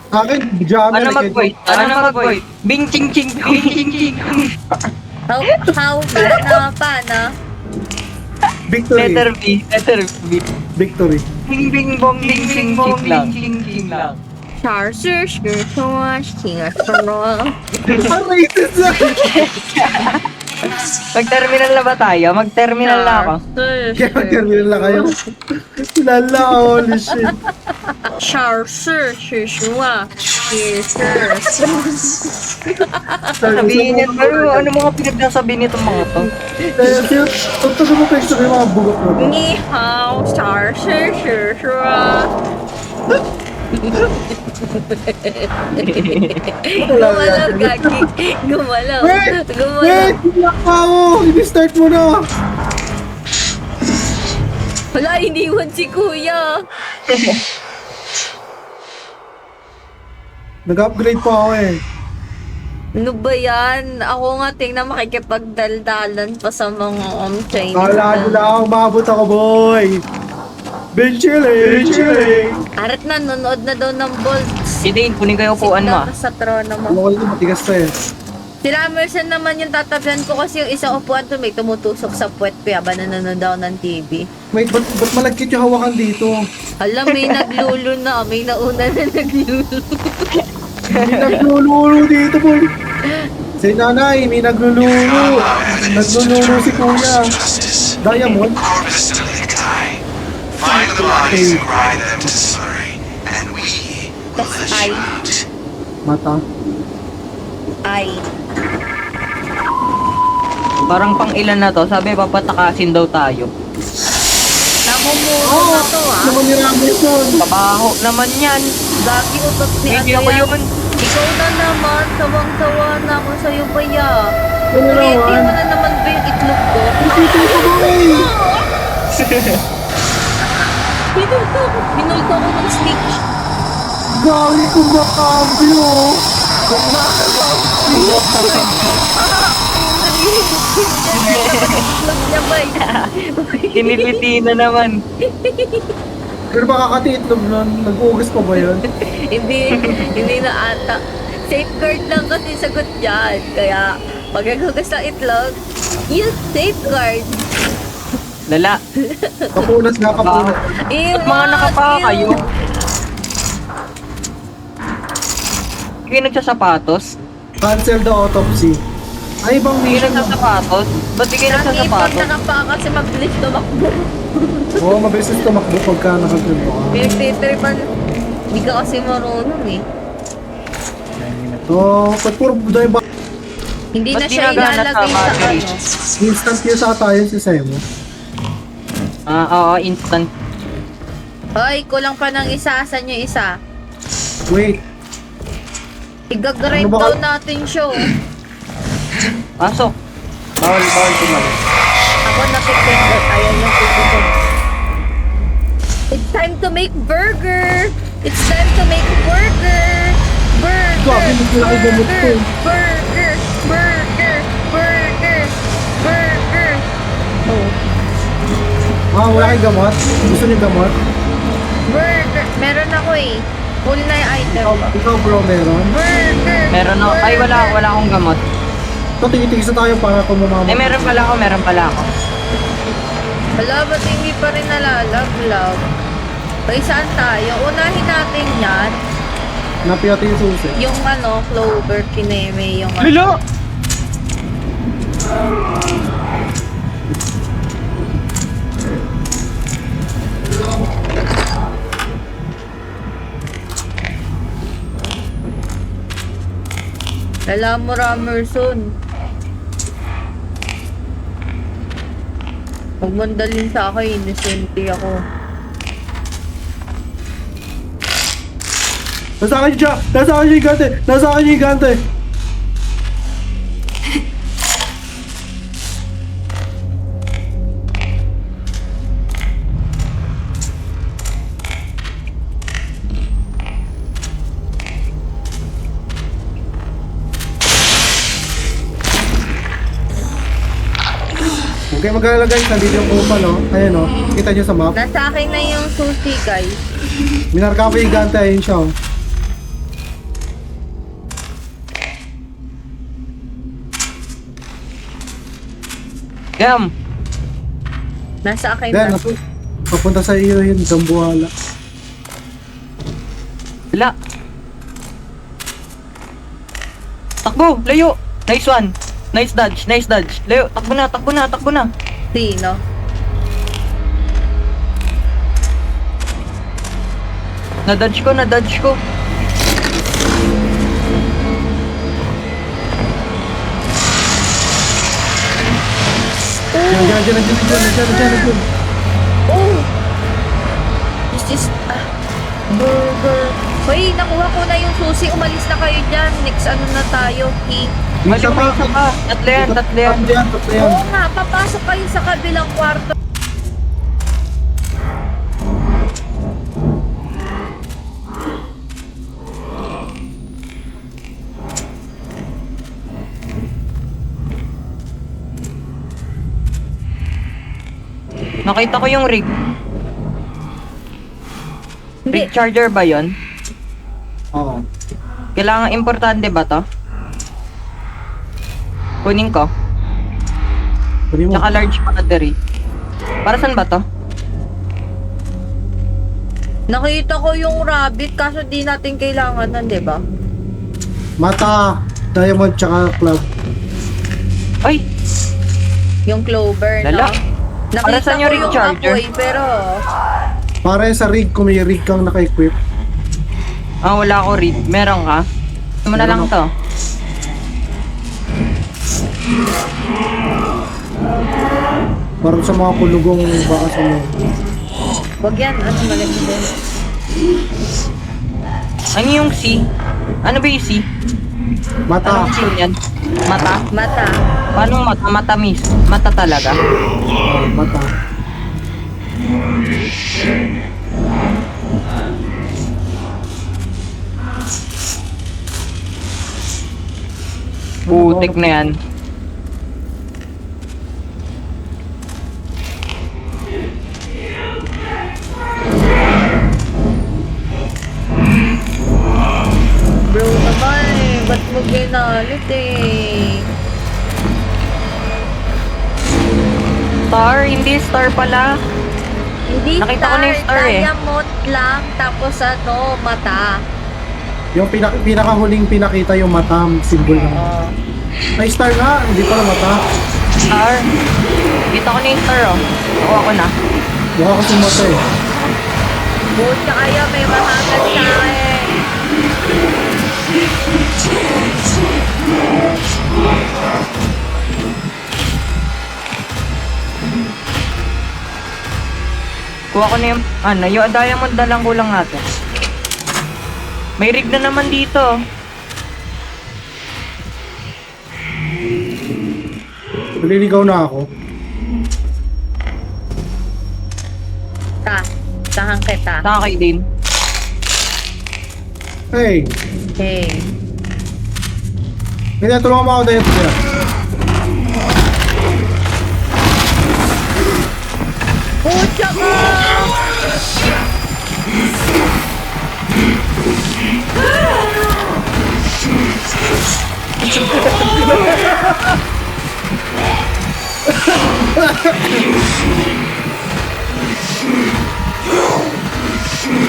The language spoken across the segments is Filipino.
Akin, jammer. Ano mag-void? Ano mag-void? Bing ching ching bing ching ching. How, paano? Victory. Letter B, letter B. Victory. Bing bing bong bing ching ching lang. Ching ching lang. 小事是说情什么？ Ang racist na! Mag-terminal na ba tayo? Mag-terminal na ako. Kaya mag-terminal lang kayo. Lala, holy shit. 小事是说也是 Sabihin niya, ano mga pinagsasabi nitong mga to? Tugtugin mo pa yung mga bugot mo. 你好，小事是说。Gumalaw, gagi. Gumalaw. Wait! Gumalaw. Wait! Iyak pa ako! I-start mo na! Wala, iniwan si kuya. Nag-upgrade pa ako eh. Ano ba yan? Ako nga tingnan makikipagdaldalan pa sa mga Chinese. Kala nila ako, umabot ako, boy! Been chilling! Chilling! Arat na, nanonood na daw ng Bolts. Si Dane, kunin kayo upuan mo ah. Sa trono mo. Ano ko yun, matigas to eh. Si Ramerson naman yung tatabihan ko kasi yung isang upuan to may tumutusok sa puwet ko yaba nanonood ako ng TV. Wait, ba't malagkit yung hawakan dito? Alam, may naglulo na. May nauna na naglulo. May naglululo dito, boy! Si nanay, may naglululo! Naglululo si kuya! Diamond? Our facility, Kai. Find the bodies and grind them to slurry, and we will let Ay. you out. Mata. Ay. Parang pang ilan na to, sabi papatakasin daw tayo. Namumuro na to ah. Naman ni Ramerson! Kabaho naman yan. Gagi utot ni Hindi ano ako yan. yun. Ikaw na naman. Sawang-sawa na ako sa'yo ba ya? Ano Ready naman? mo na naman ba yung itlog ko? Ito ko, boy! Minulto ko ng stick. Gali ko makambyo! Itlog niya ba Kiniliti na naman. Pero baka katiitlog nun, nag-ugas pa ba yun? hindi na ata. Safeguard lang kasi sagot dyan. Kaya, pag naghugas ng itlog, use safeguard. Lala. Kapunas nga, kapunas. Ew, Mga nakapaka ew. kayo. Kayo nagsasapatos? Cancel the autopsy. Ay, ibang Kayo mission. nagsasapatos? Ba't di kayo Pag nagsasapatos? nakapaka kasi mabilis tumakbo. Oo, mabilis na tumakbo pagka nakagrip ka. Pinagtitripan, hindi ka kasi marunong eh. Oo, ba't puro dahil ba? Hindi na Ba't siya ginagana ilalagay sa sa battery? ano. Instant kill sa tayo si Semo. Oo, instant. Hoy, kulang pa ng isa. Saan yung isa? Wait, Igagrind Ano ba daw ka- natin siya. oh. Pasok. Bawal tumalas. Ako nakikinig. Ayan yung tututok. It's time to make burger! It's time to make burger! Burger! Grabe, hindi ko nakigamot ko. Burger! Burger! Burger! Burger! Oh. wala kayong gamot? Gusto niyo gamot? Burger! Meron ako eh. Full na yung item. Ikaw bro, meron? Burger! Meron ako. Ay, wala akong gamot. Ito, tingin-tingin tayo para kumamama. Eh, meron pala ako. Wala, ba't hindi pa rin nalalaglag? Ay, saan tayo? Unahin natin yan. Napiyati yung susi. Yung ano, Clover, Kineme, yung ano. Lalo! Alam mo, Ramerson. Huwag mong dalhin sa akin, innocente ako. Nasa akin siya! Nasa akin yung gigante! Nasa akin yung gigante! Okay, mag-alala guys, nandito yung kupal, no? Ayan, no? Kita nyo sa map. Nasa akin na yung susi, guys. Minarka ko yung gigante, ayun siya, oh. Gam! Nasa akin Yan, na. papunta sa iyo yun, Dambuhala. Wala. Takbo! Layo! Nice one! Nice dodge! Nice dodge! Layo! Takbo na! Takbo na! Takbo na! Sino? Na-dodge ko! Na-dodge ko! Diyan. Oh! This is... burger. Hoy, nakuha ko na yung susi. Umalis na kayo dyan. Next ano na tayo. King. May isa pa! Tatlo yan! Tatlo yan! Tatlo yan. Oo nga, papasok kayo sa kabilang kwarto. Nakita ko yung rig. Hindi. Rig charger ba yon? Oo. Kailangan importante ba to? Kunin ko. Kunin mo. Tsaka large battery. Para saan ba to? Nakita ko yung rabbit kaso di natin kailangan nun, di ba? Mata, diamond, tsaka club. Ay! Yung clover, Lala. no? Para Nakita saan yung ko rig yung charger? apoy, pero... Para sa rig, kung may rig kang naka-equip. Ah, wala ako rig. Meron ka? Ano na lang to? Para sa mga kulugong baka sa mga. Wag yan, ano malaki din. Ano yung C? Ano ba yung C? Mata. Anong C yan? Mata? Mata. Paano mata? Matamis? Mata talaga? Mata. Putik na yan. Bro naman eh, ba't mo ginalit eh? Star? Hindi star pala. Hindi Nakita ko na yung star eh. diamond lang, tapos ano, mata. Yung pinakahuling pinakita yung mata, symbol ng. Oo. Ay, star nga, hindi pala mata. Star? Kita ko na yung star oh. Nakuha ko na. Mukha kasi mata eh. Buta kayo, may mahagat sa akin. Kuha ko na yung, ano, yung diamond na lang kulang natin. May rig na naman dito. Naliligaw na ako. Tahan kita. Saka kayo din. Hey, Hey. hindi tulungan mo ako dahil siya. Pucha ka!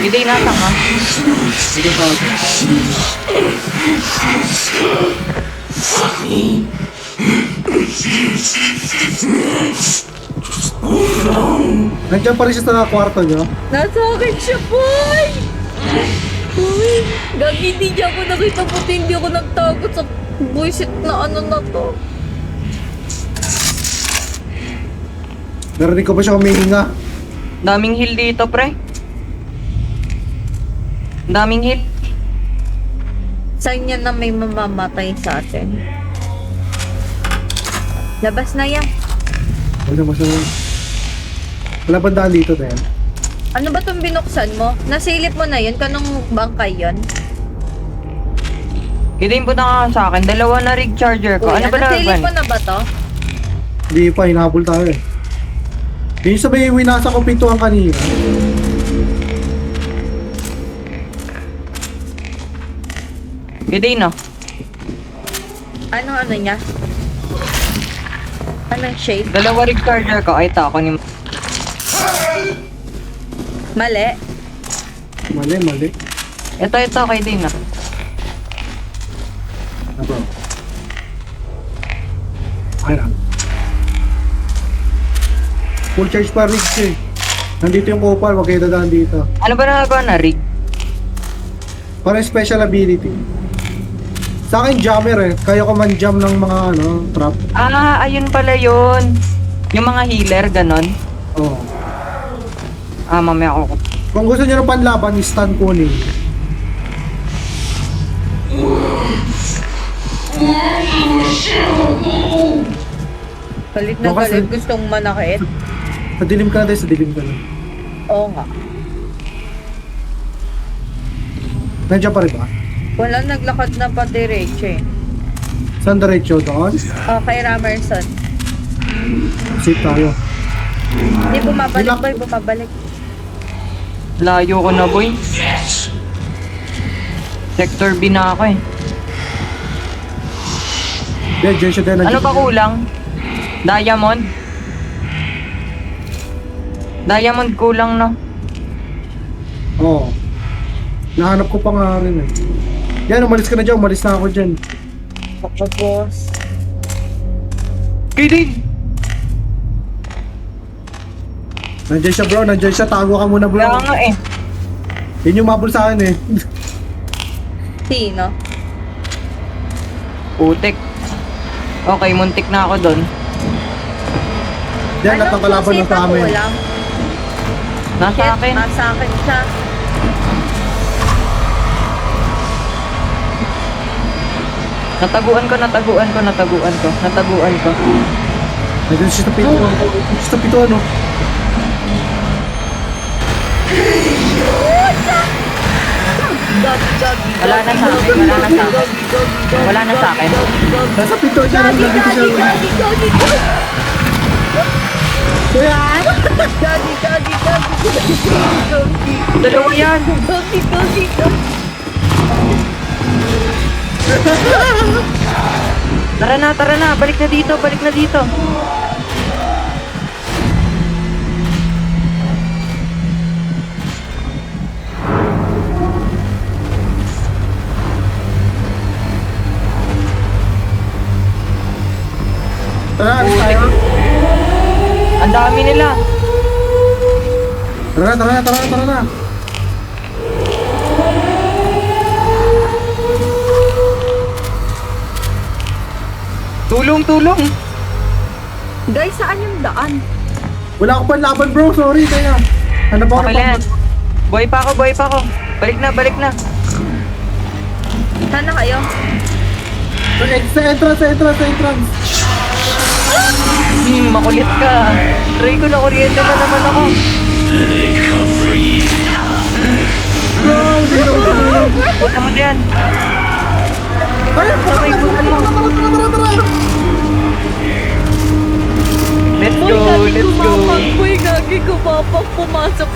Hindi nasa ka. Sige pa. Nandiyan pa rin siya sa kwarto niyo. Nasa akin siya, boy! Boy, gagi, hindi niya ako nakita, puti hindi ako nagtago sa buisit na ano na to. Narinig ko pa siya humihinga. Daming hill dito, pre. Daming hill. Saan niya na may mamamatay sa atin? Labas na yan. Wala ba siya? Wala bandaan dito din. Ano ba itong binuksan mo? Nasilip mo na yun? Kanong bangkay yun? Kidain po na ka sa akin. Dalawa na rig charger ko. Uy, Ano ba nasilip na? mo na ba to? Hindi pa, hinahabol tayo eh. Yung sabay, winasa ko pintuan kanina. Kidain no. Ano niya? Anong shade? Dalawa rig charger ko. Ay, ito ako ni... Mali. Mali. Ito, kay Dina. Ah, bro. Ayun. Full charge pa rig eh. Nandito yung Kopal, wag kayo dadaan dito. Ano ba nagawa na rig? Parang special ability. Sa akin jammer eh. Kaya ko man jam ng mga trap. Ah, ayun pala yun. Yung mga healer, ganon. Oo. Ah, mamaya ako. Kung gusto niyo ng panlaban, stun kunin. Galit na Bukas galit. eh. Gustong manakit. Sa dilim ka na tayo, sa dilim ka na. Oo nga. Nandiyan pa rin ba? Wala naglakad na pati Rach eh. Saan diretso doon? Kay Ramerson. Safe tayo. Hindi bumabalik Bilak- boy, bumabalik. Layo ko na, boy. Sector B na ako eh. Yan, dyan siya din. Ano ba kulang? Diamond? Diamond kulang, no? Oo. Nahanap ko pa nga rin eh. Yan, umalis ka na dyan. Umalis na ako dyan. Ako boss. Kidding! Nandiyan siya bro, nandiyan siya. Tago ka muna bro. Kaya nga eh. Yun yung mabul sa akin eh. Sino? Putik. Okay, muntik na ako doon. Yan, lahat ng kalaban susi ng pa sa amin. kulang? Nasa akin. Nasa akin siya. Nataguan ko. Nandiyan siya sa pito. Siya sa pito ano. Wala na sa akin. Wala na sa akin. Nasa pito siya. Nandito siya. Yan! Dalawa yan. Tara na. Balik na dito. Tara, alis tayo. Ang dami nila. Tara na. Tulong. Guys, saan yung daan? Wala ako pang laban bro, sorry kaya. Ano pa Okay lang yan. Buhay pa ako. Balik na. Saan na kayo? Sa entrance. Makulit ka. Try ko na kuryente na naman ako. Puta mo diyan. Ay, Sabay bukan mo. tara. Let's go. Boy, gagi, kumapag, pumasok